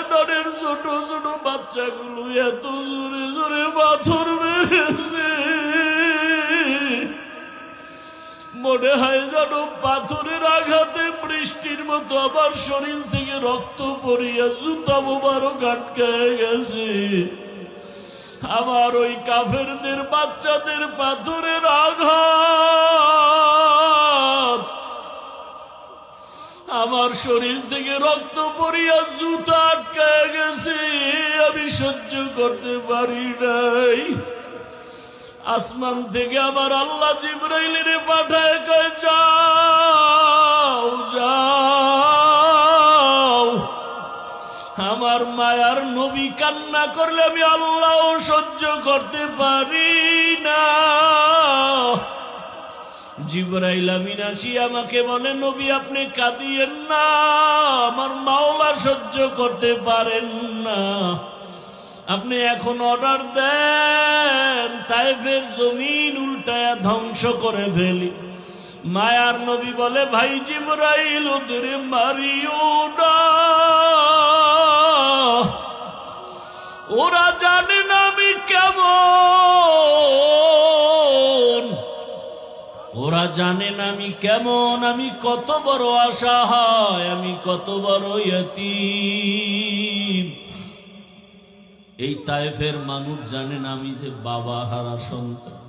ময়দানের ছোট ছোট বাচ্চাগুলো এত জোরে জোরে পাথর মেরেছে, মনে হয় যেন পাথরের আঘাতে বৃষ্টির মতো আমার শরীর থেকে রক্ত পড়িয়া জুতা মোবারক আটকায় গেছে। আমার ওই কাফেরদের বাচ্চাদের পাথরের আঘাত আমার শরীর থেকে রক্ত পড়িয়া জুতা আটকায় গেছে, আমি সহ্য করতে পারি নাই। আসমান থেকে আমার আল্লাহ জিবরাইলের পাঠায় কয়, যাও যাও, আমার মায়ার নবী কান্না করলে আমি আল্লাহ সহ্য করতে পারি না। জিবরাইল আমিন আসি আমাকে বলে, নবী আপনি কাঁদিয়েন না, আমার মাওলা সহ্য করতে পারেন না, আপনি এখন অর্ডার দেন তায়েফের জমিন উল্টায়া ধ্বংস করে ফেলি। মায়ার নবী বলে, ভাই জিবরাইল ওদের মারিও না, ওরা জানে না আমি কেমন, ওরা জানে না আমি কেমন, আমি কত বড় অসহায়, আমি কত বড় ইয়তীম। এই তায়েফের মানুষ জানে না আমি যে বাবা হারা সন্তান।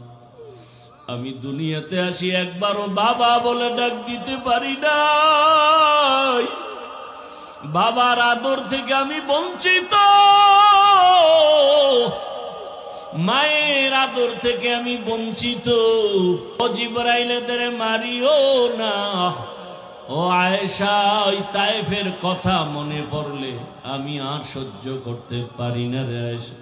আমি দুনিয়াতে আসি একবারও বাবা বলে ডাক দিতে পারি নাই, বাবার আদর থেকে আমি বঞ্চিত, মায়ের আদর থেকে আমি বঞ্চিত। ও জিবরাইল এদের মারিও না। ও আয়েশা, ওই তায়েফের কথা মনে পড়লে আমি আর সহ্য করতে পারি না রে আয়েশা।